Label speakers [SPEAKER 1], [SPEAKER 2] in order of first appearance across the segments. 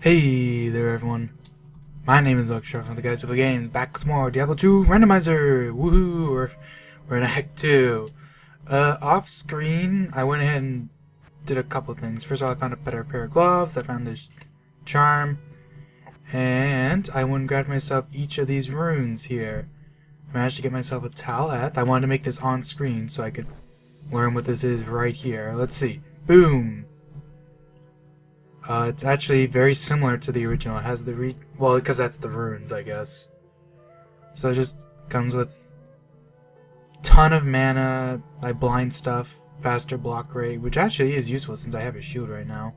[SPEAKER 1] Hey there everyone, my name is Buckshot from the Guys of the Games, back with more Diablo 2 Randomiser! Woohoo! We're in Act 2. Off screen, I went ahead and did a couple things. First of all, I found a better pair of gloves, I found this charm, and I went and grabbed myself each of these runes here. I managed to get myself a Taleth. I wanted to make this on screen so I could learn what this is right here. Let's see. Boom! It's actually very similar to the original. It has the well, because that's the runes, I guess. So it just comes with ton of mana, like blind stuff, faster block rate, which actually is useful since I have a shield right now.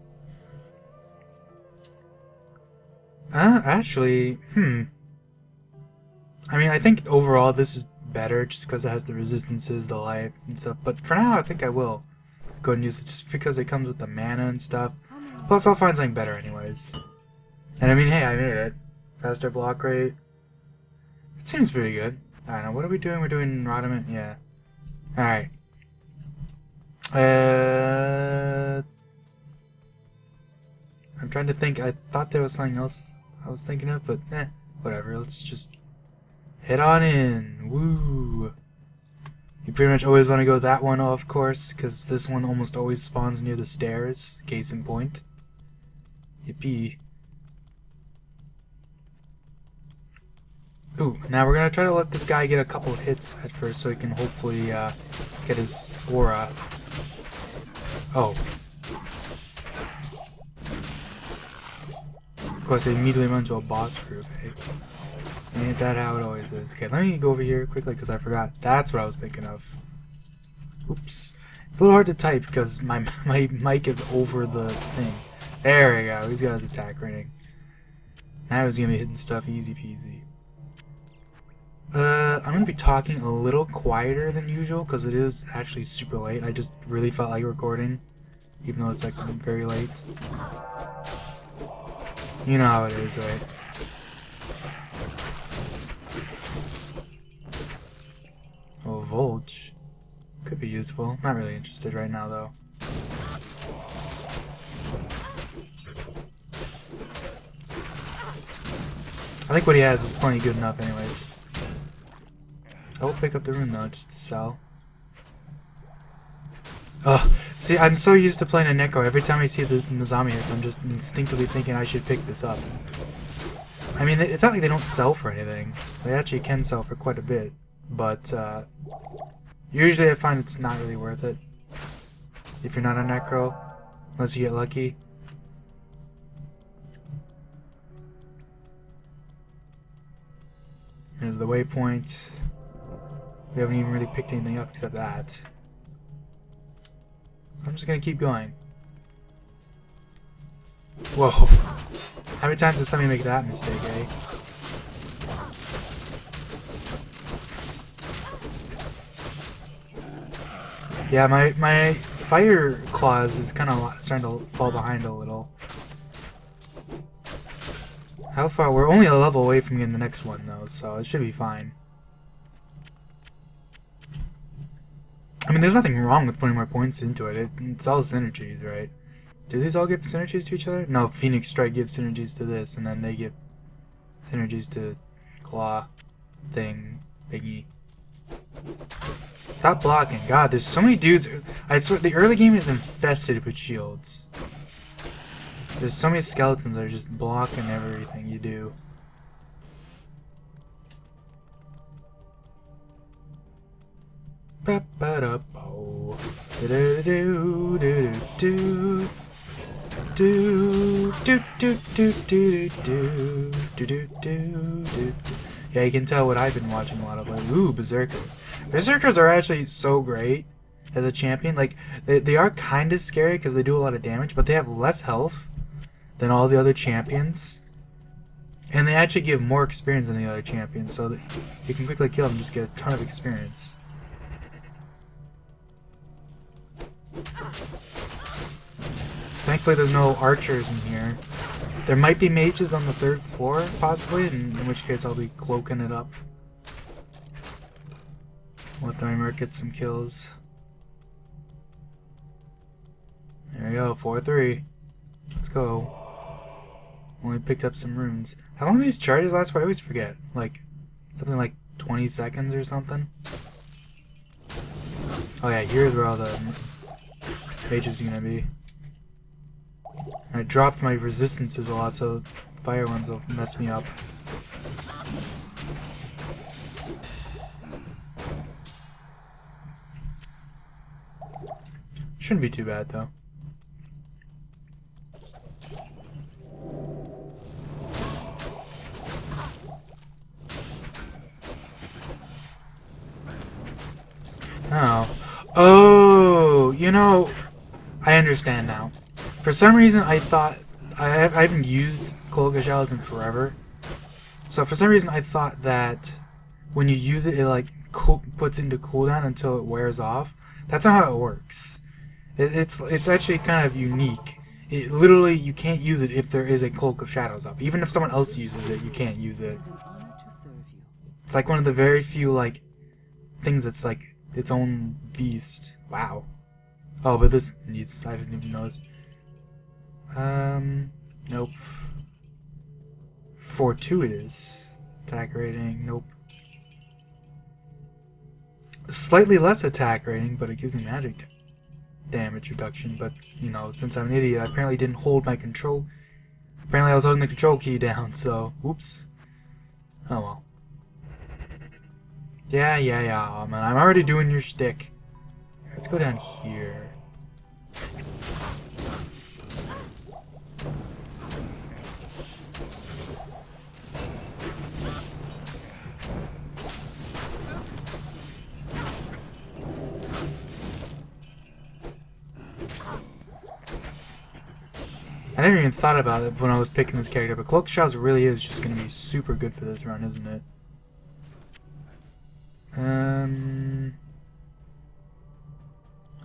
[SPEAKER 1] Actually, I mean, I think overall this is better just because it has the resistances, the life, and stuff. But for now, I think I will go ahead and use it just because it comes with the mana and stuff. Plus, I'll find something better anyways. And I mean, hey, I made it. Faster block rate. It seems pretty good. I don't know, what are we doing? We're doing Rodiment? Yeah. Alright. I'm trying to think. I thought there was something else I was thinking of, but whatever. Let's just head on in. Woo! You pretty much always want to go that one, of course, because this one almost always spawns near the stairs. Case in point. Yippee. Ooh, now we're gonna try to let this guy get a couple of hits at first so he can hopefully get his aura. Oh. Of course, they immediately run to a boss group, hey? Ain't that how it always is? Okay, let me go over here quickly because I forgot. That's what I was thinking of. Oops. It's a little hard to type because my mic is over the thing. There we go. He's got his attack rating. Now he's gonna be hitting stuff easy peasy. I'm gonna be talking a little quieter than usual because it is actually super late. I just really felt like recording, even though it's like very late. You know how it is, right? Oh, Volch. Could be useful. Not really interested right now, though. I think what he has is plenty good enough anyways. I will pick up the rune though, just to sell. Ugh. See, I'm so used to playing a Neko. Every time I see the zombie hits, I'm just instinctively thinking I should pick this up. I mean, it's not like they don't sell for anything. They actually can sell for quite a bit. But, usually I find it's not really worth it. If you're not a Necro. Unless you get lucky. Here's the waypoint. We haven't even really picked anything up except that. So I'm just gonna keep going. Whoa. How many times does somebody make that mistake, eh? Yeah, my fire claws is kind of starting to fall behind a little. How far? We're only a level away from getting the next one, though, so it should be fine. I mean, there's nothing wrong with putting more points into it. It's all synergies, right? Do these all give synergies to each other? No, Phoenix Strike gives synergies to this, and then they give synergies to Claw thing thingy. Stop blocking. God, there's so many dudes. I swear, the early game is infested with shields. There's so many skeletons that are just blocking everything you do. Ba-ba-da-bo. Do-do-do-do-do-do. Do-do-do-do-do-do. Yeah, you can tell what I've been watching a lot of lately. Ooh, Berserker. Berserkers are actually so great as a champion. Like, they are kind of scary because they do a lot of damage, but they have less health than all the other champions. And they actually give more experience than the other champions, so that you can quickly kill them and just get a ton of experience. Thankfully there's no archers in here. There might be mages on the 3rd floor, possibly, in which case I'll be cloaking it up. Let the Merc get some kills. There we go, 4-3. Let's go. Only picked up some runes. How long do these charges last for? I always forget. Like, something like 20 seconds or something? Oh yeah, here's where all the mages are gonna be. I dropped my resistances a lot, so fire ones will mess me up. Shouldn't be too bad though. Oh, you know, I understand now. For some reason, I thought I haven't used Cloak of Shadows in forever. So for some reason, I thought that when you use it, it like puts into cooldown until it wears off. That's not how it works. It's actually kind of unique. It literally, you can't use it if there is a Cloak of Shadows up. Even if someone else uses it, you can't use it. It's like one of the very few like things that's like its own beast. Wow. Oh, but this needs, I didn't even notice. Nope. Fortuitous. Attack rating, nope. Slightly less attack rating, but it gives me magic damage reduction. But, you know, since I'm an idiot, I apparently didn't hold my control. Apparently I was holding the control key down, so, oops. Oh well. Yeah, oh, man, I'm already doing your shtick. Let's go down here. I never even thought about it when I was picking this character, but Cloak of Shadows really is just going to be super good for this run, isn't it?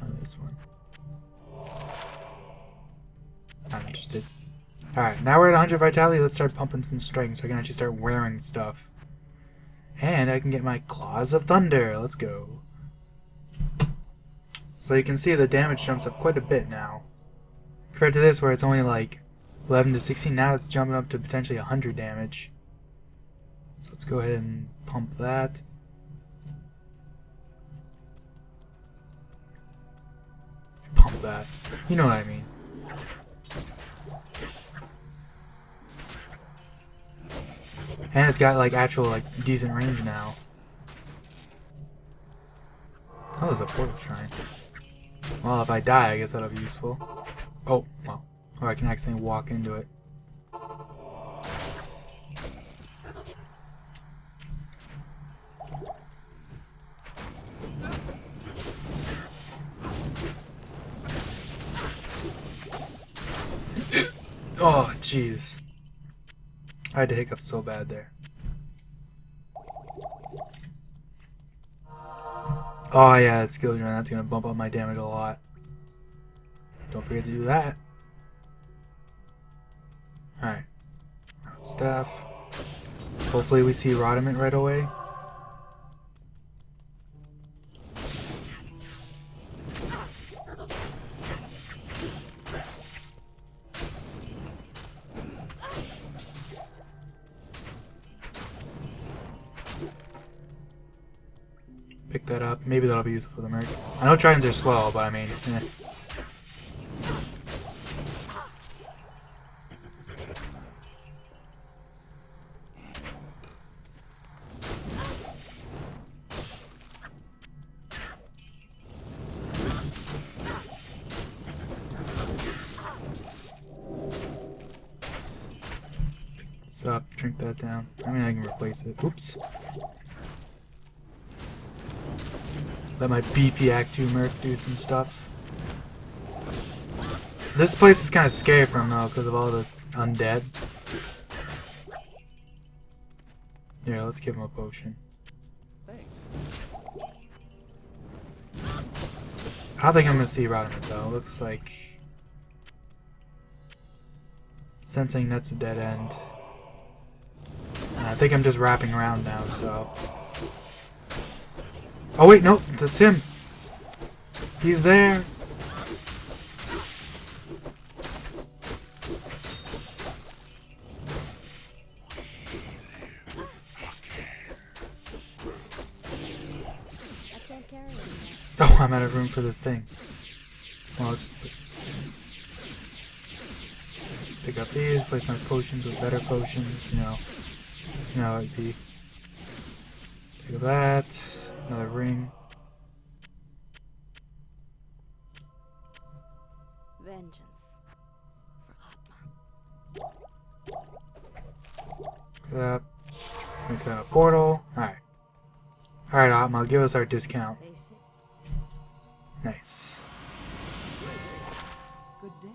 [SPEAKER 1] Oh, this one. Not interested. Alright, now we're at 100 vitality. Let's start pumping some strength so I can actually start wearing stuff. And I can get my Claws of Thunder. Let's go. So you can see the damage jumps up quite a bit now. Compared to this where it's only like 11 to 16, now it's jumping up to potentially 100 damage. So let's go ahead and pump that. Pump that. You know what I mean. And it's got like actual like decent range now. Oh, there's a portal shrine. Well, if I die, I guess that'll be useful. Oh, well. Or I can accidentally walk into it. Oh, jeez. I had to hiccup so bad there. Oh yeah, that skill run, that's gonna bump up my damage a lot. Don't forget to do that. Alright. Staff. Hopefully we see Rodiment right away. Pick that up. Maybe that'll be useful for the merc. I know tridents are slow, but I mean, eh. Pick this up, drink that down. I mean, I can replace it. Oops. Let my beefy Act 2 merc do some stuff. This place is kind of scary for him though, because of all the undead. Here, let's give him a potion.
[SPEAKER 2] Thanks.
[SPEAKER 1] I don't think I'm gonna see Rodiment though. It looks like sensing that's a dead end. And I think I'm just wrapping around now, so. Oh wait, no, that's him. He's there. Oh, I'm out of room for the thing. Well, let's just pick up these, place my potions with better potions, you know how it'd be. Pick up that, another ring.
[SPEAKER 2] Vengeance for
[SPEAKER 1] Pick that up. Make that a portal. Alright. Alright, Atma, give us our discount. Nice.
[SPEAKER 2] Good day.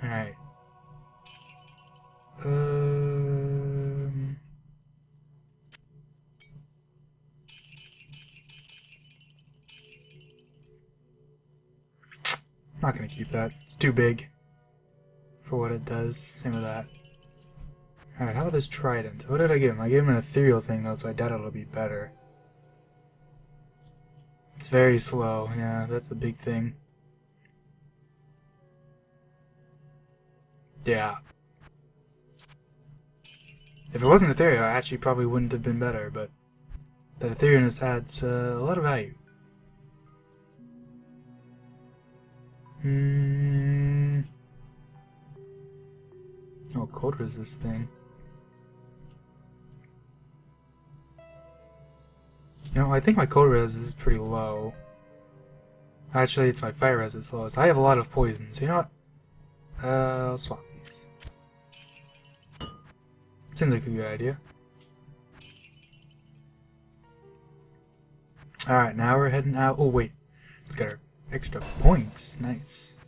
[SPEAKER 1] Alright. Not gonna keep that. It's too big for what it does. Same with that. Alright, how about this trident? What did I give him? I gave him an ethereal thing though, so I doubt it'll be better. It's very slow. Yeah, that's the big thing. Yeah. If it wasn't ethereal, it actually probably wouldn't have been better, but that etherealness adds a lot of value. Oh, cold resist thing. You know, I think my cold res is pretty low. Actually, it's my fire res that's lowest. I have a lot of poisons. You know what? I'll swap these. Seems like a good idea. Alright, now we're heading out. Oh, wait. Let's get our extra points. Nice.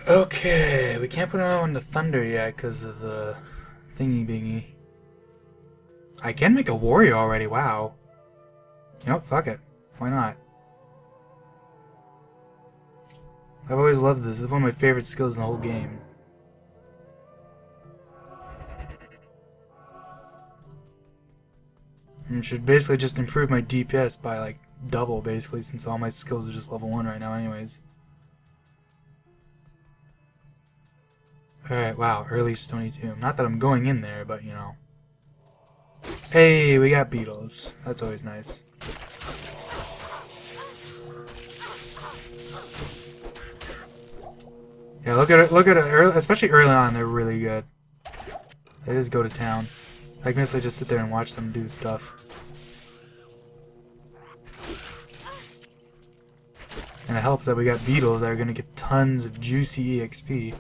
[SPEAKER 1] Okay, we can't put it on the thunder yet because of the thingy-bingy. I can make a warrior already, wow. You know, fuck it. Why not? I've always loved this. It's one of my favorite skills in the whole game. And should basically just improve my DPS by like double, basically, since all my skills are just level 1 right now anyways. Alright, wow, early Stony Tomb. Not that I'm going in there, but you know. Hey, we got beetles. That's always nice. Yeah, look at it, especially early on, they're really good. They just go to town. I can basically just sit there and watch them do stuff. And it helps that we got beetles that are going to give tons of juicy EXP.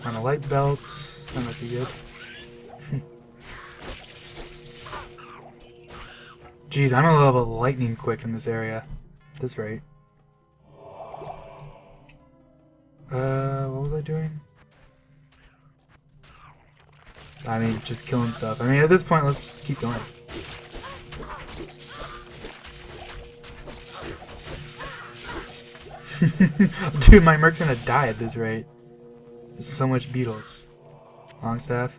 [SPEAKER 1] On a light belt, that might be good. Jeez, I'm a little bit lightning quick in this area. At this rate. What was I doing? I mean, just killing stuff. I mean, at this point, let's just keep going. Dude, my merc's gonna die at this rate. There's so much beetles. Longstaff.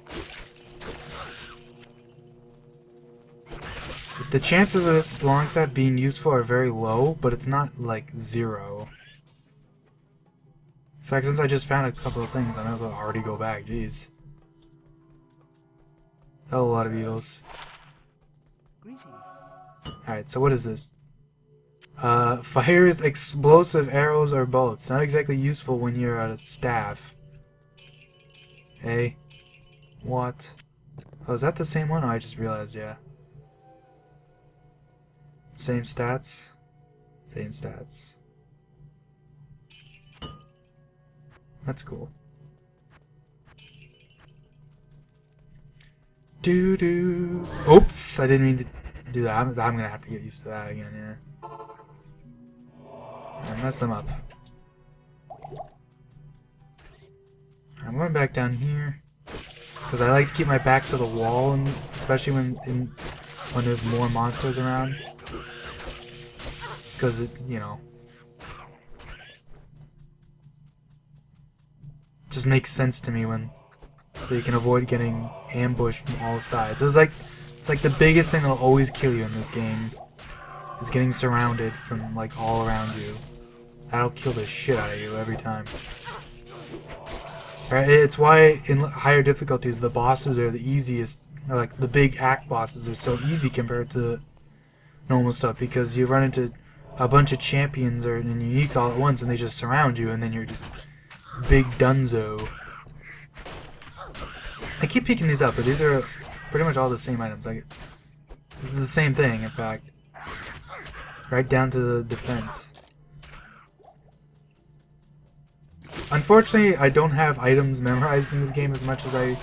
[SPEAKER 1] The chances of this longstaff being useful are very low, but it's not like 0. In fact, since I just found a couple of things, I might as well already go back. Jeez. Hell, a lot of beetles. Alright, so what is this? Fires explosive arrows or bolts. Not exactly useful when you're at a staff. Hey. What? Oh, is that the same one? Oh, I just realized, yeah. Same stats. Same stats. That's cool. Doo-doo. Oops, I didn't mean to do that. I'm gonna have to get used to that again, yeah. I messed them up. I'm going back down here because I like to keep my back to the wall, and especially when there's more monsters around. Just because it, you know, just makes sense to me when, so you can avoid getting ambushed from all sides. It's like the biggest thing that'll always kill you in this game is getting surrounded from like all around you. That'll kill the shit out of you every time. Right? It's why in higher difficulties the bosses are the easiest, or like the big act bosses are so easy compared to normal stuff, because you run into a bunch of champions and uniques all at once and they just surround you and then you're just big dunzo. I keep picking these up, but these are pretty much all the same items. Like, this is the same thing, in fact. Right down to the defense. Unfortunately, I don't have items memorized in this game as much as I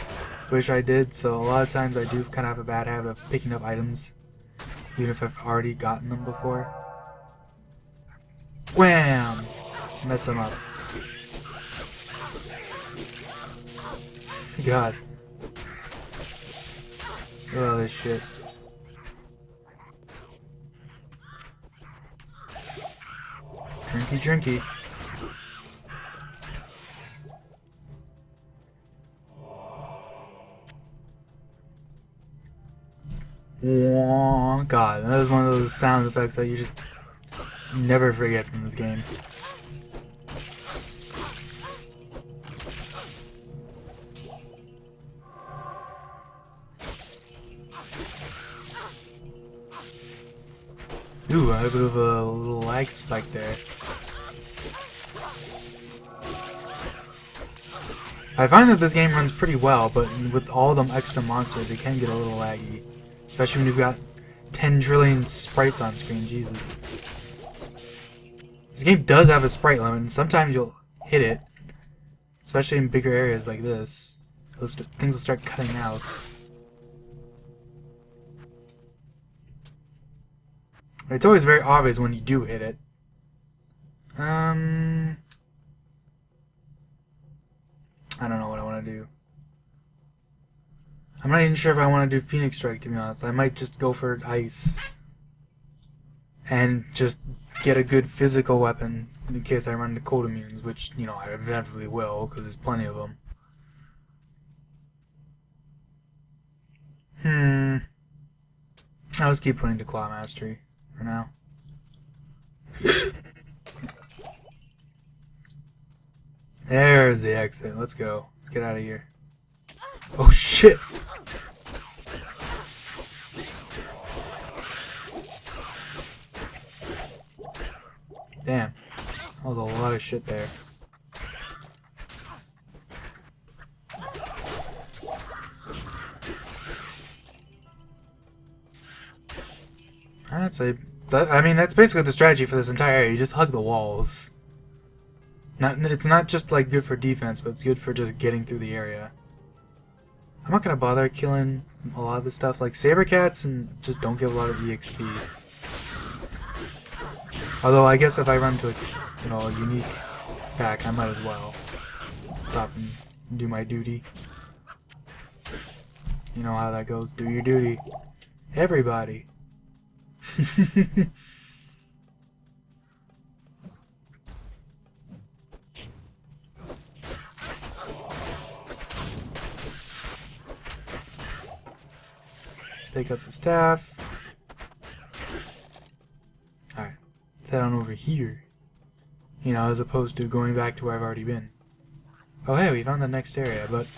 [SPEAKER 1] wish I did, so a lot of times I do kind of have a bad habit of picking up items, even if I've already gotten them before. Wham! Mess them up. God. Look at all this shit. Drinky drinky. God, that is one of those sound effects that you just never forget from this game. Ooh, I have a bit of a little lag spike there. I find that this game runs pretty well, but with all them extra monsters, it can get a little laggy. Especially when you've got 10 trillion sprites on screen, Jesus. This game does have a sprite limit, and sometimes you'll hit it. Especially in bigger areas like this. Things will start cutting out. It's always very obvious when you do hit it. I don't know what I want to do. I'm not even sure if I want to do Phoenix Strike, to be honest. I might just go for Ice. And just get a good physical weapon in case I run into cold immunes, which, you know, I inevitably will, because there's plenty of them. I'll just keep putting to Claw Mastery for now. There's the exit. Let's go. Let's get out of here. Oh shit! Damn. That was a lot of shit there. I mean, that's basically the strategy for this entire area. You just hug the walls. It's not just like good for defense, but it's good for just getting through the area. I'm not gonna bother killing a lot of this stuff, like saber cats, and just don't give a lot of EXP. Although I guess if I run to a unique pack, I might as well stop and do my duty. You know how that goes. Do your duty, everybody. Take up the staff. Alright, let's head on over here. You know, as opposed to going back to where I've already been. Oh hey, we found the next area, but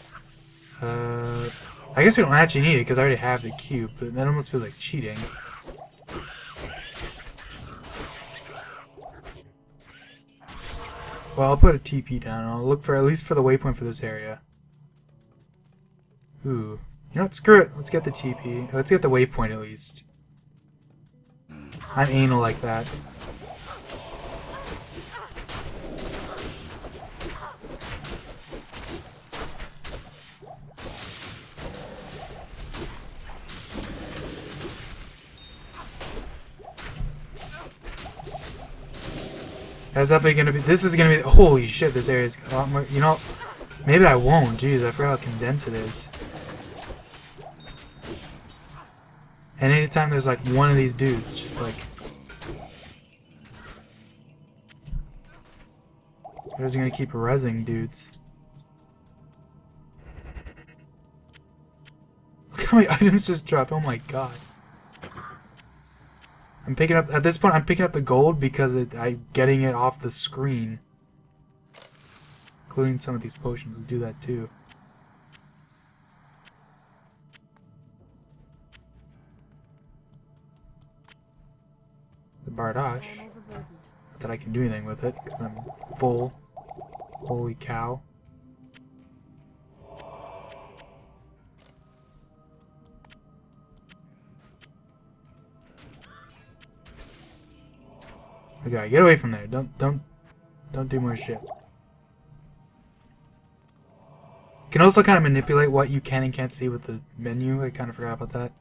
[SPEAKER 1] I guess we don't actually need it because I already have the cube, but that almost feels like cheating. Well, I'll put a TP down and I'll look for at least for the waypoint for this area. Ooh. You know what, screw it. Let's get the TP. Let's get the waypoint at least. I'm anal like that. That's definitely gonna be. This is gonna be. Holy shit! This area is a lot more. You know, maybe I won't. Jeez, I forgot how condensed it is. And anytime there's like one of these dudes, just like they're gonna keep rezzing dudes. Look how many items just dropped. Oh my god. I'm picking up, at this point, I'm picking up the gold because I'm getting it off the screen. Including some of these potions to do that too. The Bardosh.
[SPEAKER 2] I'm overburdened.
[SPEAKER 1] Not that I can do anything with it, because I'm full. Holy cow. Okay, get away from there. Don't do more shit. You can also kind of manipulate what you can and can't see with the menu. I kind of forgot about that.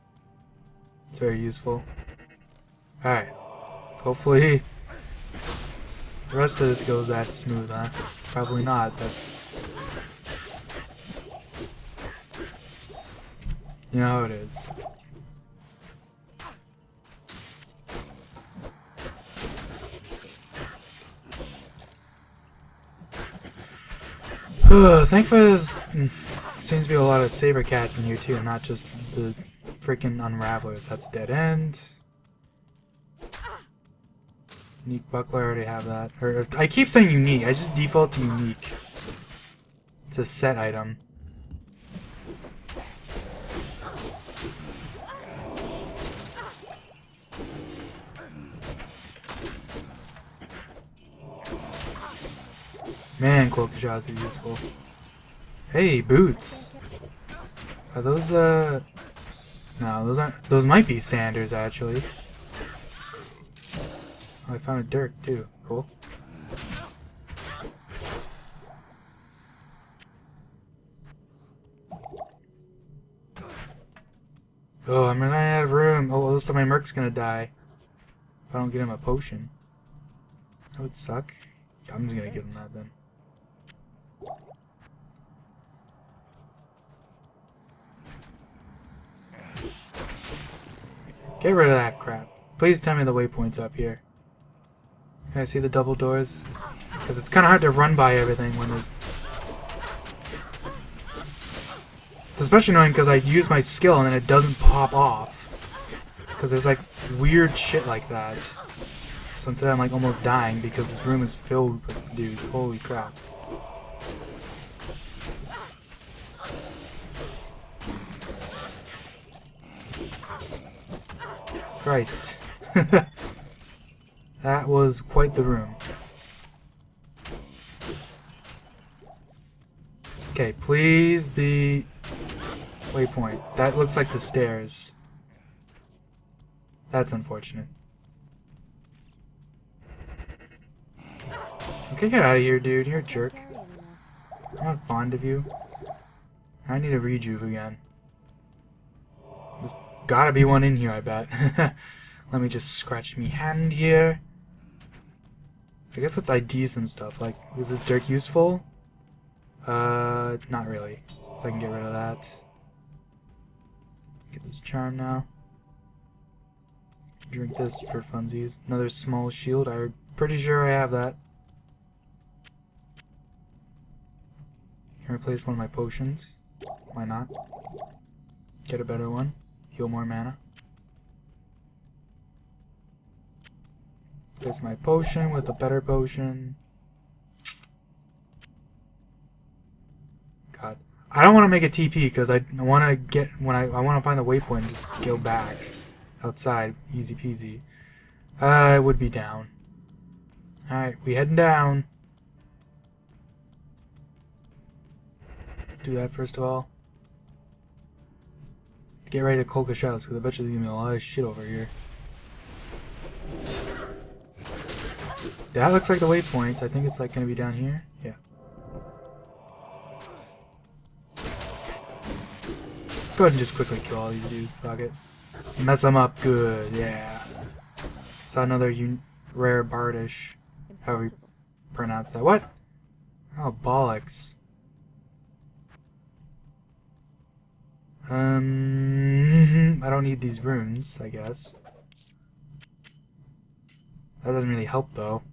[SPEAKER 1] It's very useful. Alright. Hopefully the rest of this goes that smooth, huh? Probably not, but you know how it is. Thankfully there's seems to be a lot of saber cats in here too, not just the freaking unravelers. That's a dead end. Unique buckler, I already have that. Or I keep saying unique, I just default to unique. It's a set item. Man, cloak shots are useful. Hey, boots. Are those no, those aren't. Those might be Sanders actually. Oh, I found a dirk too. Cool. Oh, I'm running out of room. Oh, looks like my Merc's gonna die if I don't get him a potion. That would suck. I'm just gonna give him that then. Get rid of that crap. Please tell me the waypoint's up here. Can I see the double doors? Because it's kind of hard to run by everything when there's... It's especially annoying because I use my skill and then it doesn't pop off. Because there's like weird shit like that. So instead I'm like almost dying because this room is filled with dudes. Holy crap. Christ. That was quite the room. Okay, please be... Waypoint. That looks like the stairs. That's unfortunate. Okay, get out of here, dude. You're a jerk. I'm not fond of you. I need a rejuve again. There's gotta be one in here, I bet. Let me just scratch me hand here. I guess let's ID some stuff. Like, is this dirk useful? Not really. So I can get rid of that. Get this charm now. Drink this for funsies. Another small shield. I'm pretty sure I have that. Can replace one of my potions. Why not? Get a better one. Heal more mana. Replace my potion with a better potion. God. I don't want to make a TP because I want to get when I want to find the waypoint and just go back outside. Easy peasy. It would be down. Alright, we heading down. Do that first of all. Get ready to Kolka Shouts because I bet you there's gonna be a lot of shit over here. That looks like the waypoint. I think it's like gonna be down here. Yeah. Let's go ahead and just quickly kill all these dudes. Fuck it. Mess them up good. Yeah. Saw another rare Bardish. How we pronounce that? What? Oh, bollocks. I don't need these runes, I guess. That doesn't really help, though.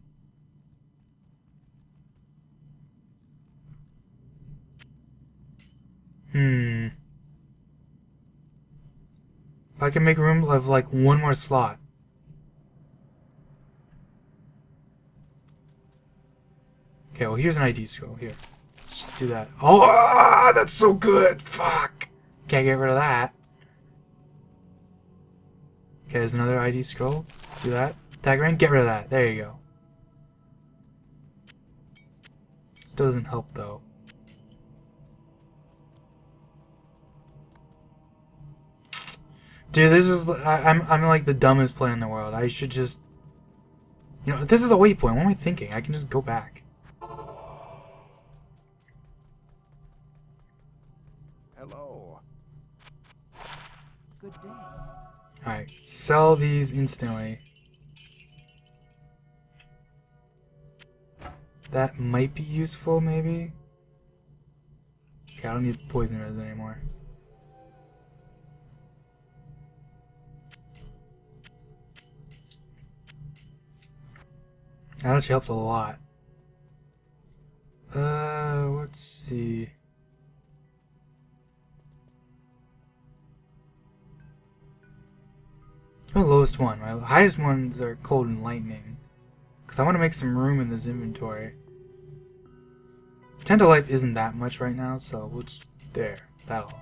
[SPEAKER 1] If I can make room of like one more slot. Okay, well here's an ID scroll. Here. Let's just do that. Oh, that's so good! Fuck! Can't get rid of that. Okay, there's another ID scroll. Do that. Tag ring, get rid of that. There you go. Still doesn't help though. Dude, this is I'm like the dumbest player in the world. I should just, you know, this is a waypoint. What am I thinking? I can just go back.
[SPEAKER 3] Hello.
[SPEAKER 2] Good day.
[SPEAKER 1] All right, sell these instantly. That might be useful, maybe. Okay, I don't need poison res anymore. That actually helps a lot. Let's see. It's my lowest one. My highest ones are cold and lightning. Because I want to make some room in this inventory. 10 to life isn't that much right now, so we'll just... there. That'll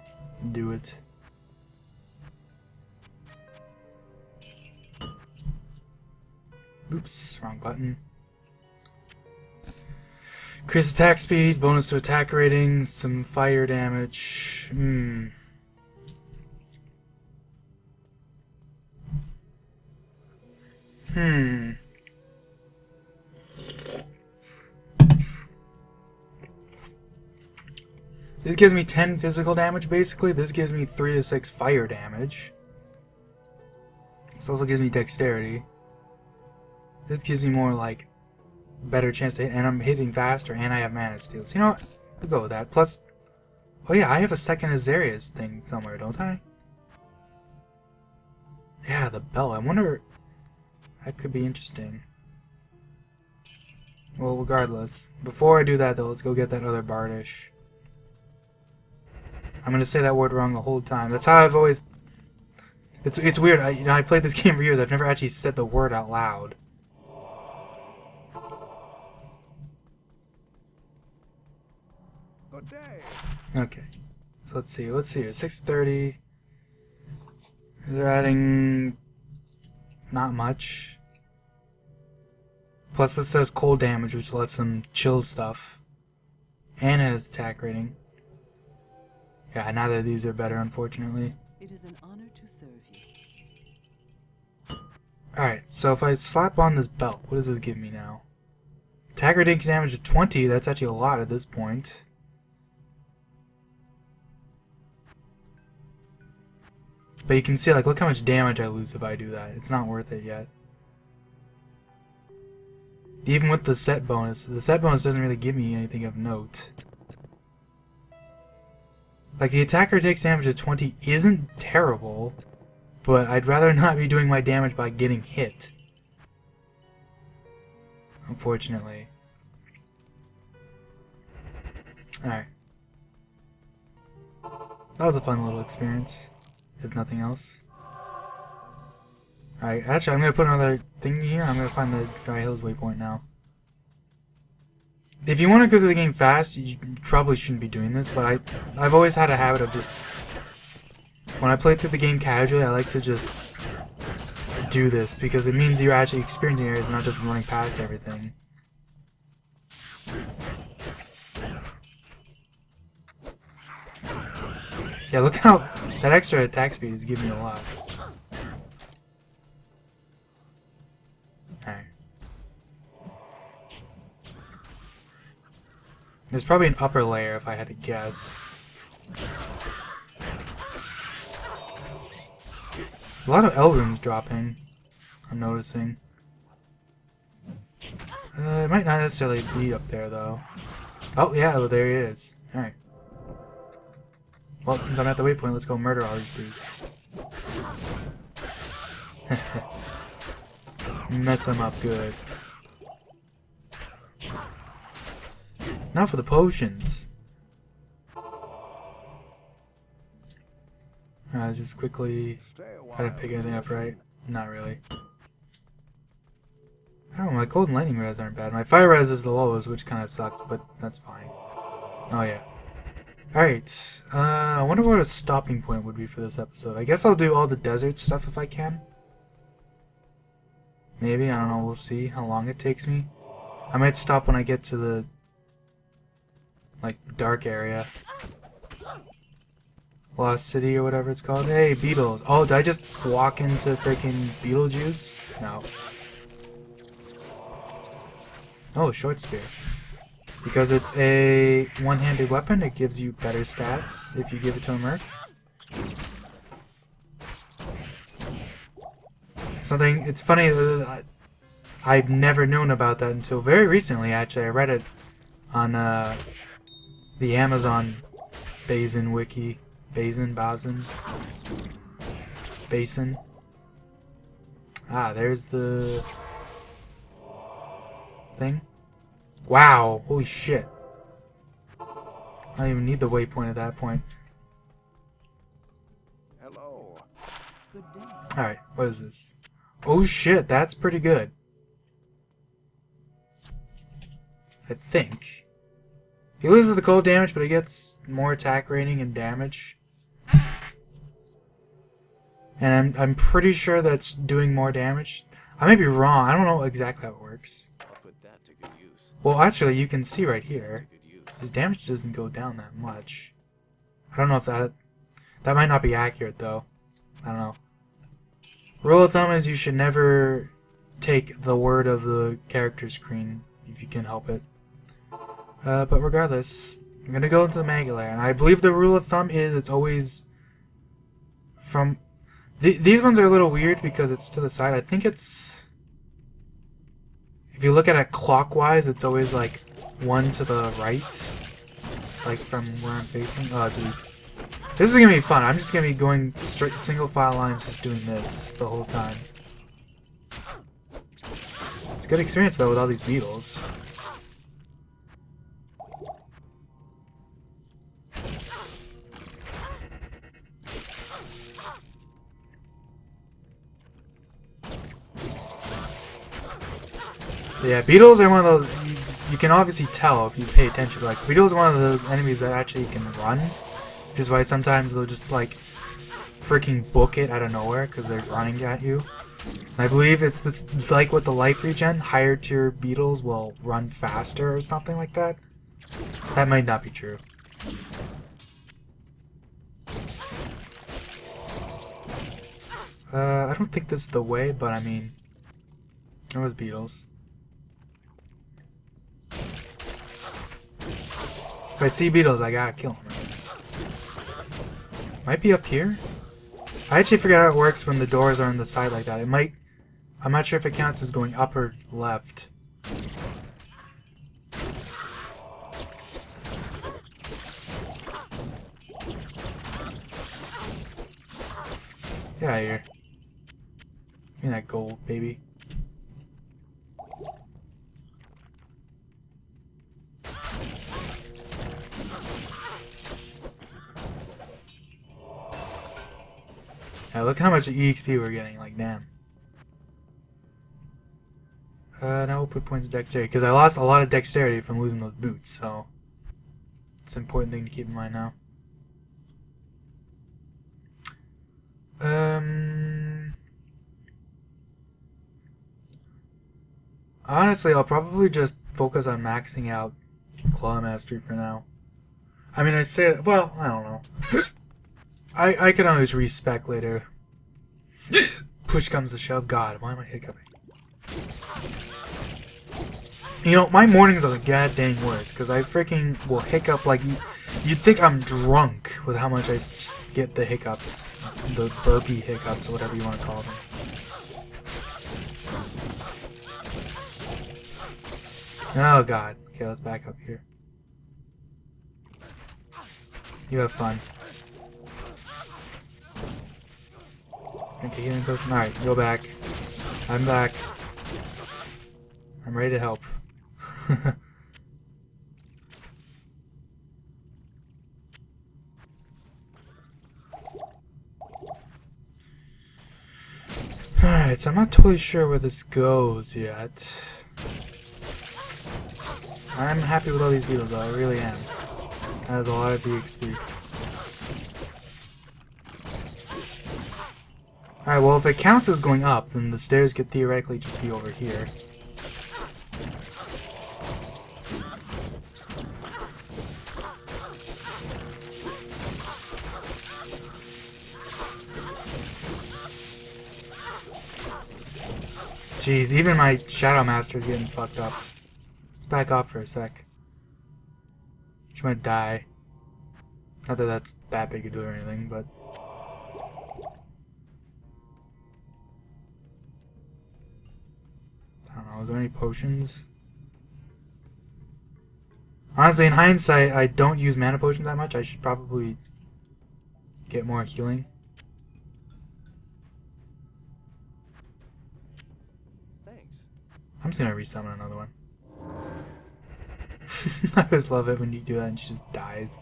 [SPEAKER 1] do it. Oops, wrong button. Increase attack speed, bonus to attack rating, some fire damage. This gives me 10 physical damage basically. This gives me 3 to 6 fire damage. This also gives me dexterity. This gives me more like better chance to hit, and I'm hitting faster, and I have mana steals. You know what? I'll go with that. Plus, oh yeah, I have a second Azarius thing somewhere, don't I? Yeah, the bell. I wonder. That could be interesting. Well, regardless, before I do that though, let's go get that other Bardish. I'm gonna say that word wrong the whole time. That's how I've always. It's weird. I played this game for years. I've never actually said the word out loud.
[SPEAKER 3] Good day.
[SPEAKER 1] Okay, so let's see. Let's see here. 630. They're adding not much. Plus, this says cold damage, which lets them chill stuff, and it has attack rating. Yeah, neither of these are better, unfortunately.
[SPEAKER 2] It is an honor to serve you.
[SPEAKER 1] Alright, so if I slap on this belt, what does this give me now? Attack rating damage of 20, that's actually a lot at this point. But you can see, like, look how much damage I lose if I do that. It's not worth it yet. Even with the set bonus doesn't really give me anything of note. Like, the attacker takes damage of 20 isn't terrible, but I'd rather not be doing my damage by getting hit. Unfortunately. Alright. That was a fun little experience, if nothing else. Alright, actually I'm gonna put another thing here. I'm gonna find the Hills Waypoint now. If you want to go through the game fast, you probably shouldn't be doing this, but I've always had a habit of just... When I play through the game casually, I like to just do this, because it means you're actually experiencing areas and not just running past everything. Yeah, look how that extra attack speed is giving me a lot. Alright. There's probably an upper layer if I had to guess. A lot of Elrooms dropping, I'm noticing. It might not necessarily be up there though. Oh yeah, well, there he is. Alright. Well, since I'm at the waypoint, let's go murder all these dudes. Mess them up good. Now for the potions. Just quickly try to pick anything up right. Not really. Oh, my cold and lightning res aren't bad. My fire res is the lowest, which kind of sucks, but that's fine. Oh yeah. Alright, I wonder what a stopping point would be for this episode. I guess I'll do all the desert stuff if I can. Maybe, I don't know, we'll see how long it takes me. I might stop when I get to the, like, the dark area. Lost City or whatever it's called. Hey, beetles. Oh, did I just walk into freaking Beetlejuice? No. Oh, short spear. Because it's a one-handed weapon, it gives you better stats if you give it to a merc. Something, it's funny, I've never known about that until very recently, actually. I read it on the Amazon Basin wiki. Basin. Ah, there's the thing. Wow, holy shit. I don't even need the waypoint at that point.
[SPEAKER 3] Hello.
[SPEAKER 2] Good day.
[SPEAKER 1] Alright, what is this? Oh shit, that's pretty good. I think. He loses the cold damage, but he gets more attack rating and damage. And I'm pretty sure that's doing more damage. I may be wrong. I don't know exactly how it works.
[SPEAKER 3] I'll put that to good use.
[SPEAKER 1] Well, actually, you can see right here. His damage doesn't go down that much. I don't know if that might not be accurate though. I don't know. Rule of thumb is you should never take the word of the character screen if you can help it. But regardless, I'm gonna go into the Maggot Lair, and I believe the rule of thumb is it's always from. These ones are a little weird because it's to the side. I think it's. If you look at it clockwise, it's always like one to the right, like from where I'm facing. Oh jeez, this is gonna be fun. I'm just gonna be going straight single file lines, just doing this the whole time. It's a good experience though with all these beetles. Yeah, beetles are one of those, you can obviously tell if you pay attention, but like, beetles are one of those enemies that actually can run, which is why sometimes they'll just like freaking book it out of nowhere because they're running at you. And I believe it's this, like with the life regen, higher tier beetles will run faster or something like that. That might not be true. I don't think this is the way, but I mean, there was beetles. If I see beetles, I gotta kill them. Might be up here? I actually forget how it works when the doors are on the side like that. It might... I'm not sure if it counts as going up or left. Get out of here. Give me that gold, baby. Yeah, look how much EXP we're getting, like, damn. Now we'll put points of dexterity, because I lost a lot of dexterity from losing those boots, so... It's an important thing to keep in mind now. Honestly, I'll probably just focus on maxing out Claw Mastery for now. I mean, I say... Well, I don't know. I can always respec later. Push comes to shove. God, why am I hiccuping? You know, my mornings are the goddamn worst, because I freaking will hiccup like you'd think I'm drunk with how much I just get the hiccups. The burpy hiccups, or whatever you want to call them. Oh god. Okay, let's back up here. You have fun. Okay, healing potion. Alright, go back. I'm back. I'm ready to help. Alright. Alright, so I'm not totally sure where this goes yet. I'm happy with all these beetles though, I really am. That has a lot of XP. Alright, well if it counts as going up, then the stairs could theoretically just be over here. Jeez, even my Shadow Master is getting fucked up. Let's back off for a sec. She might die. Not that that's that big a deal or anything, but... I don't know, is there any potions? Honestly, in hindsight, I don't use mana potions that much. I should probably get more healing. I'm just gonna resummon another one. I always love it when you do that and she just dies.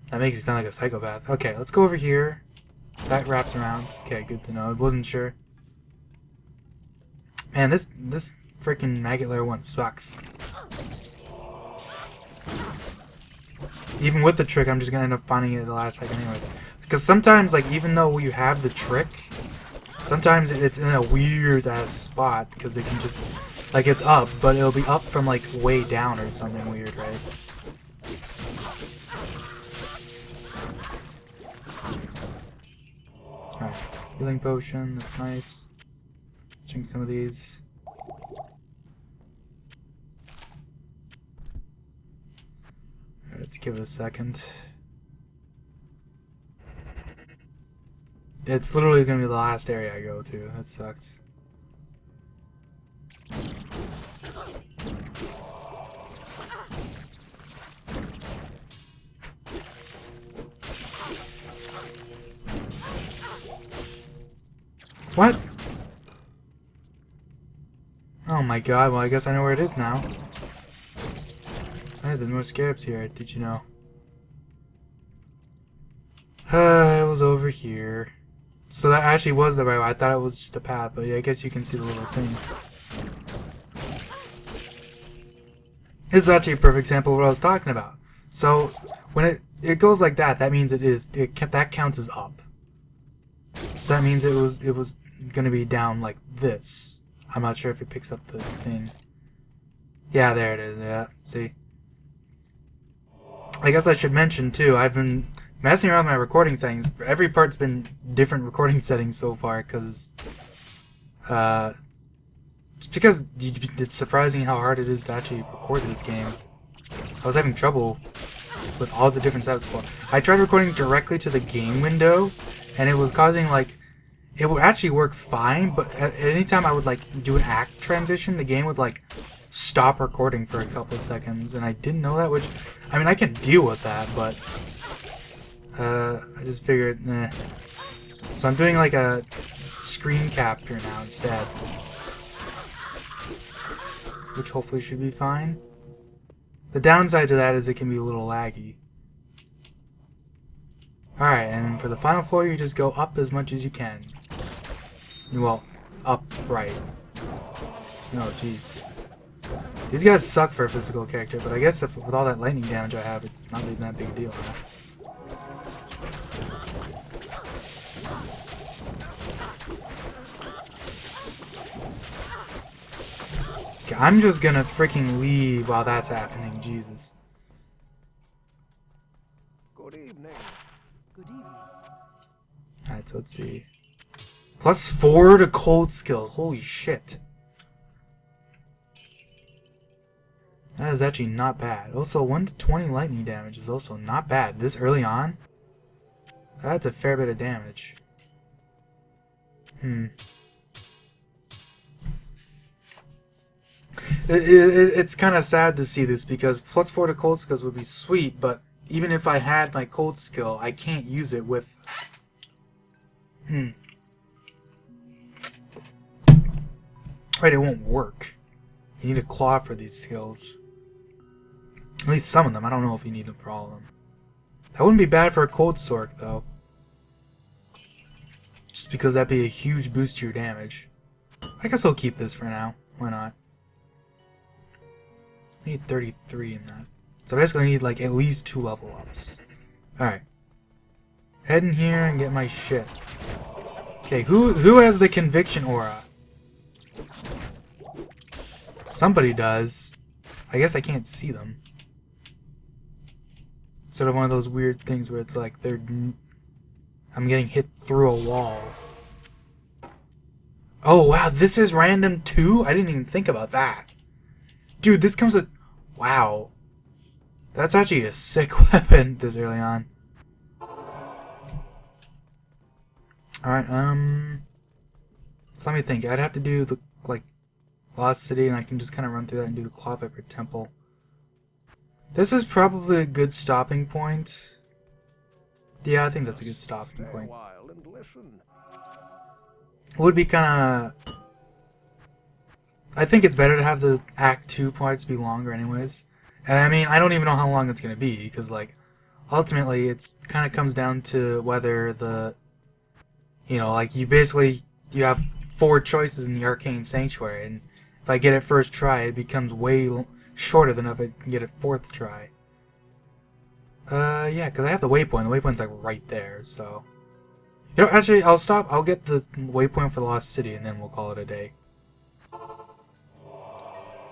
[SPEAKER 1] That makes me sound like a psychopath. Okay, let's go over here. That wraps around. Okay, good to know. I wasn't sure. Man, this freaking Maggot Lair one sucks. Even with the trick, I'm just gonna end up finding it at the last second anyways. Because sometimes, like, even though you have the trick, sometimes it's in a weird ass spot because it can just, like, it's up, but it'll be up from like way down or something weird, right? Alright, healing potion, that's nice. Drink some of these. Alright, let's give it a second. It's literally gonna be the last area I go to. That sucks. What? Oh my god, well I guess I know where it is now. Hey, there's more scarabs here, did you know? It was over here. So that actually was the right way. I thought it was just a path, but yeah, I guess you can see the little thing. This is actually a perfect example of what I was talking about. So when it goes like that, that means that counts as up. So that means it was gonna be down like this. I'm not sure if it picks up the thing. Yeah, there it is. Yeah, see. I guess I should mention too. I've been messing around with my recording settings. Every part's been different recording settings so far, because just because it's surprising how hard it is to actually record this game. I was having trouble with all the different setups for it. I tried recording directly to the game window, and it was causing, like, it would actually work fine, but at any time I would, like, do an act transition, the game would, like, stop recording for a couple seconds, and I didn't know that, which, I mean, I can deal with that, but I just figured, eh. So I'm doing like a screen capture now instead, which hopefully should be fine. The downside to that is it can be a little laggy. Alright, and for the final floor you just go up as much as you can. Well, up right. Oh jeez. These guys suck for a physical character, but I guess if, with all that lightning damage I have, it's not even that big a deal. Huh? Okay, I'm just gonna freaking leave while that's happening, Jesus.
[SPEAKER 3] Good evening.
[SPEAKER 2] Good evening.
[SPEAKER 1] Alright, so let's see. +4 to cold skills. Holy shit. That is actually not bad. Also, 1 to 20 lightning damage is also not bad. This early on? That's a fair bit of damage. It's kind of sad to see this because +4 to cold skills would be sweet, but even if I had my cold skill, I can't use it with... Right, it won't work. You need a claw for these skills. At least some of them. I don't know if you need them for all of them. That wouldn't be bad for a cold sword, though. just because that'd be a huge boost to your damage. I guess I'll keep this for now. Why not? I need 33 in that. So basically I need like at least 2 level ups. Alright. Head in here and get my shit. Okay, who has the conviction aura? Somebody does. I guess I can't see them. Sort of one of those weird things where it's like I'm getting hit through a wall. Oh wow, this is random too? I didn't even think about that. Dude, this comes with... Wow. That's actually a sick weapon this early on. Alright, so let me think. I'd have to do the, like, Lost City, and I can just kind of run through that and do the Claw Viper Temple. This is probably a good stopping point. Yeah, I think that's a good stopping point. It would be kind of... I think it's better to have the Act 2 parts be longer anyways. And I mean, I don't even know how long it's going to be, because, like, ultimately, it's kind of comes down to whether the... You know, like, you have 4 choices in the Arcane Sanctuary, and if I get it first try, it becomes way shorter than if I can get it 4th try. Yeah, because I have the waypoint. The waypoint's, like, right there, so... You know, actually, I'll stop. I'll get the waypoint for the Lost City, and then we'll call it a day.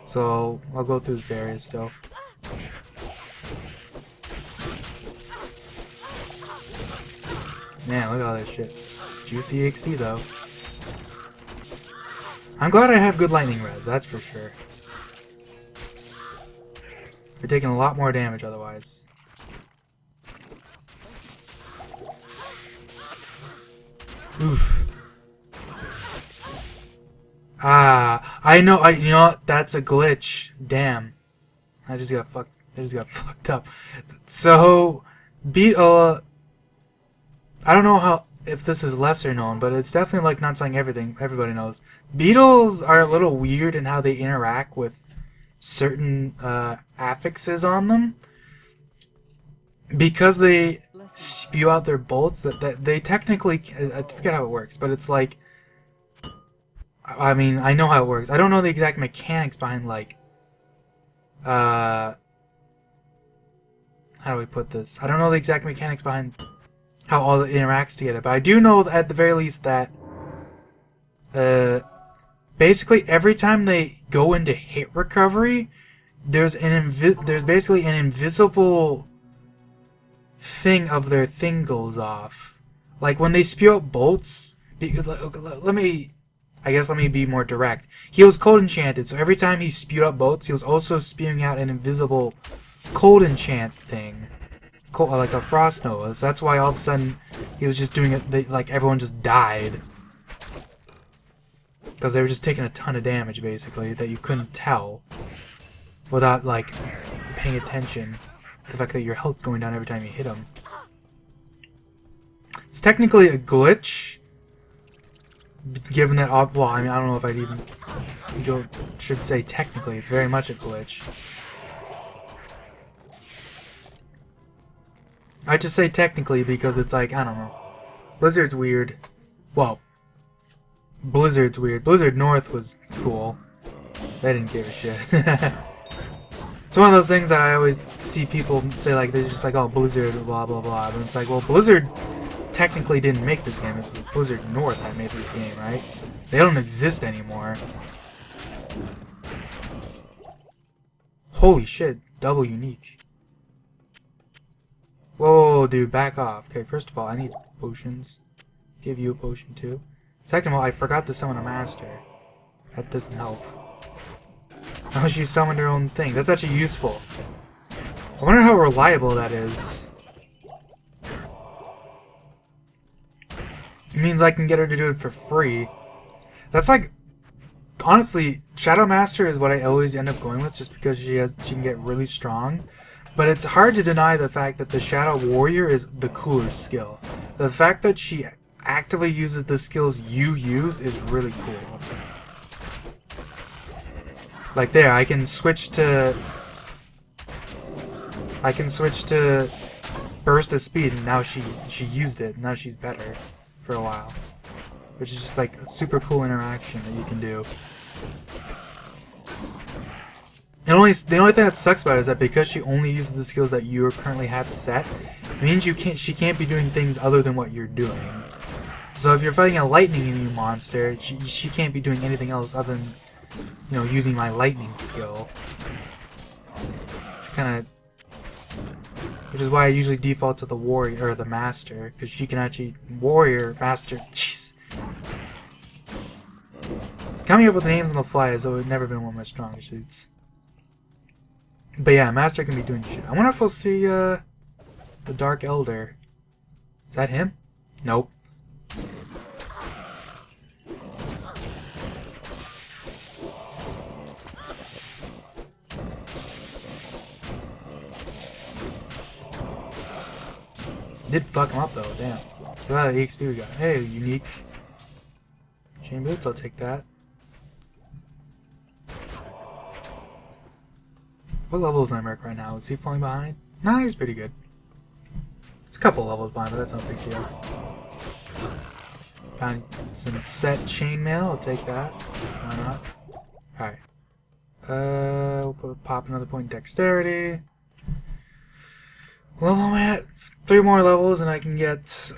[SPEAKER 1] So, I'll go through this area still. Man, look at all this shit. Juicy XP, though. I'm glad I have good lightning res, that's for sure. We're taking a lot more damage otherwise. Oof. Ah, I know. You know what? That's a glitch. Damn, I just got fucked up. So, I don't know if this is lesser known, but it's definitely like not saying everything. Everybody knows beetles are a little weird in how they interact with certain affixes on them, because they spew out their bolts. That they technically, I forget how it works, but it's like, I mean, I know how it works. I don't know the exact mechanics behind, like, how do we put this? I don't know the exact mechanics behind how all it interacts together, but I do know at the very least that basically every time they go into hit recovery, there's basically an invisible thing of their thing goes off. Like when they spew out bolts, let me be more direct. He was cold enchanted, so every time he spewed out bolts, he was also spewing out an invisible cold enchant thing. Like a frost nova. So that's why all of a sudden he was just doing it, like everyone just died. Because they were just taking a ton of damage, basically, that you couldn't tell without, like, paying attention to the fact that your health's going down every time you hit them. It's technically a glitch, given that, well, I mean, I don't know if I'd even should say technically, it's very much a glitch. I just say technically because it's like, I don't know. Blizzard's weird. Well, Blizzard's weird. Blizzard North was cool. They didn't give a shit. It's one of those things that I always see people say, like, they're just like, oh, Blizzard, blah, blah, blah. And it's like, well, Blizzard technically didn't make this game. It was Blizzard North that made this game, right? They don't exist anymore. Holy shit, double unique. Whoa, dude, back off. Okay, first of all, I need potions. Give you a potion, too. Second of all, I forgot to summon a master. That doesn't help. Oh, she summoned her own thing. That's actually useful. I wonder how reliable that is. It means I can get her to do it for free. That's like... Honestly, Shadow Master is what I always end up going with, just because she can get really strong. But it's hard to deny the fact that the Shadow Warrior is the cooler skill. The fact that she actively uses the skills you use is really cool. Like there, I can switch to burst of speed, and now she used it. Now she's better for a while. which is just like a super cool interaction that you can do. And the only thing that sucks about it is that because she only uses the skills that you currently have set, it means she can't be doing things other than what you're doing. So if you're fighting a lightning immune monster, she can't be doing anything else other than, you know, using my lightning skill. Which is why I usually default to the warrior or the master, because she can actually master. Jeez. Coming up with names on the fly has never been one of my strongest suits. But yeah, master can be doing shit. I wonder if we'll see the Dark Elder. Is that him? Nope. Did fuck him up though, damn. Look at that EXP we got. Hey, unique. Chain boots, I'll take that. What level is my merc right now? Is he falling behind? Nah, he's pretty good. It's a couple levels behind, but that's not a big deal. Found some set chainmail, I'll take that. Why not? Alright. We'll pop another point in dexterity. Level am I at? 3 more levels and I can get,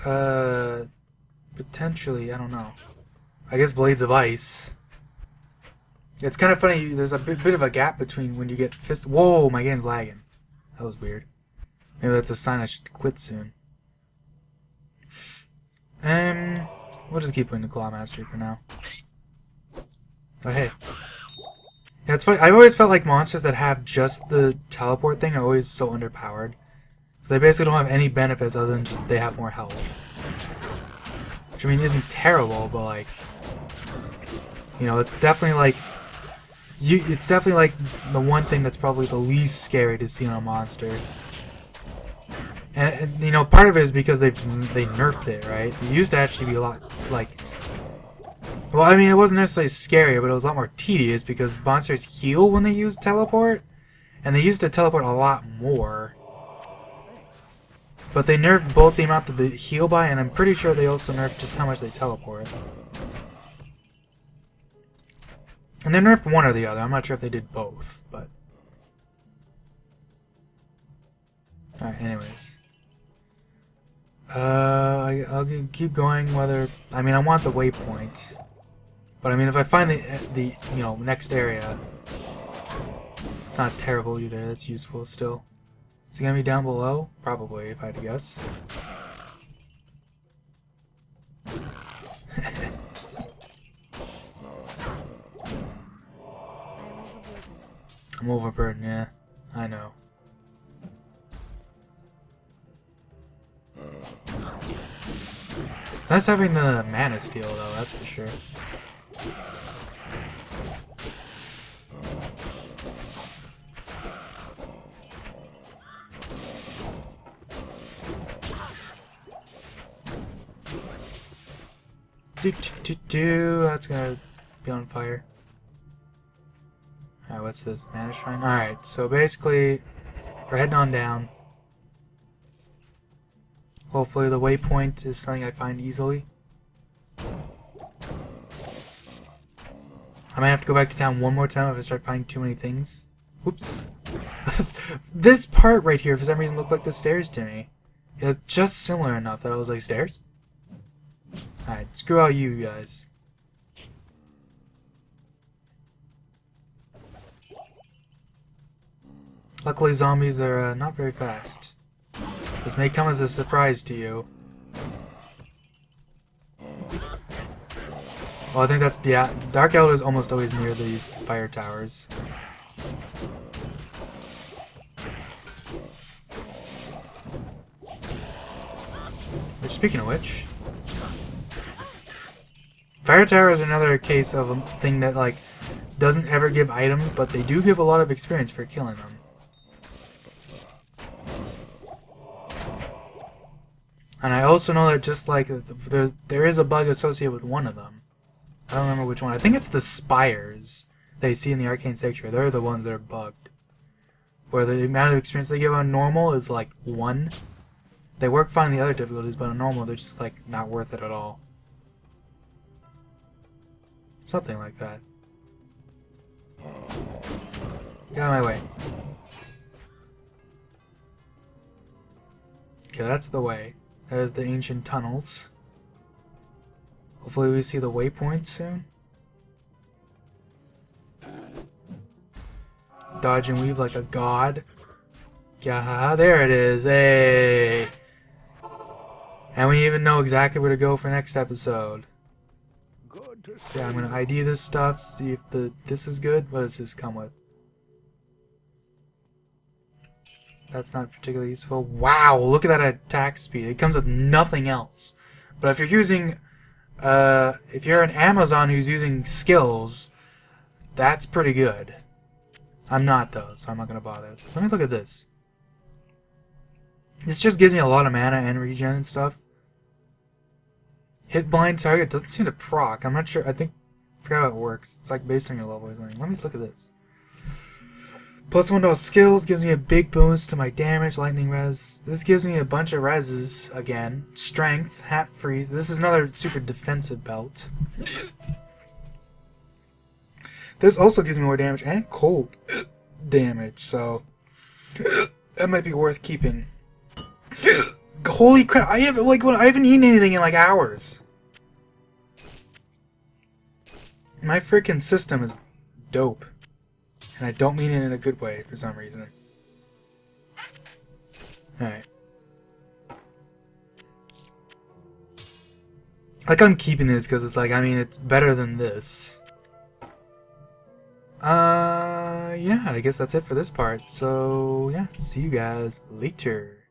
[SPEAKER 1] potentially, I don't know. I guess Blades of Ice. It's kind of funny, there's a bit of a gap between when you get fist. Whoa, my game's lagging. That was weird. Maybe that's a sign I should quit soon. We'll just keep playing the Claw Mastery for now. Oh, hey. Yeah, it's funny. I've always felt like monsters that have just the teleport thing are always so underpowered. So they basically don't have any benefits other than just they have more health. Which, I mean, isn't terrible, but like... You know, it's definitely like... It's definitely like the one thing that's probably the least scary to see on a monster. And you know, part of it is because they nerfed it, right? It used to actually be a lot, like... Well, I mean, it wasn't necessarily scary, but it was a lot more tedious because monsters heal when they use teleport. And they used to teleport a lot more. But they nerfed both the amount that they heal by, and I'm pretty sure they also nerfed just how much they teleport. And they nerfed one or the other. I'm not sure if they did both, but... Alright, anyways. I'll keep going whether... I mean, I want the waypoint. But I mean, if I find the you know, next area... Not terrible either, that's useful still. Is he gonna be down below? Probably, if I had to guess. I'm overburdened, yeah. I know. It's nice having the mana steal, though, that's for sure. That's gonna be on fire. Alright, what's this? Mana Shrine? Alright, so basically, we're heading on down. Hopefully the waypoint is something I find easily. I might have to go back to town one more time if I start finding too many things. Whoops. This part right here, for some reason, looked like the stairs to me. It looked just similar enough that I was like, stairs? Alright, screw all you guys. Luckily zombies are not very fast. This may come as a surprise to you. Well, I think that's Dark Elder is almost always near these fire towers. Which, speaking of which, fire tower is another case of a thing that like doesn't ever give items, but they do give a lot of experience for killing them. And I also know that just like there is a bug associated with one of them. I don't remember which one. I think it's the spires that you see in the Arcane Sanctuary. They're the ones that are bugged. Where the amount of experience they give on normal is like 1. They work fine in the other difficulties, but on normal they're just like not worth it at all. Something like that. Get out of my way. Okay, that's the way. There's the ancient tunnels. Hopefully we see the waypoint soon. Dodge and weave like a god. Yeah, there it is. Hey! And we even know exactly where to go for next episode.
[SPEAKER 3] Good to
[SPEAKER 1] So yeah, I'm gonna ID this stuff, see if this is good. What does this come with? That's not particularly useful. Wow, look at that attack speed. It comes with nothing else. But if you're using, if you're an Amazon who's using skills, that's pretty good. I'm not though, so I'm not gonna bother. Let me look at this. This just gives me a lot of mana and regen and stuff. Hit blind target doesn't seem to proc. I'm not sure. I forgot how it works. It's like based on your level or something. Let me look at this. +1 to all skills gives me a big boost to my damage, lightning res. This gives me a bunch of reses again. Strength, hat freeze. This is another super defensive belt. This also gives me more damage and cold damage, so that might be worth keeping. Holy crap! I haven't eaten anything in like hours. My freaking system is dope. And I don't mean it in a good way for some reason. Alright. Like, I'm keeping this because it's like, I mean, it's better than this. Yeah, I guess that's it for this part. So, yeah, see you guys later.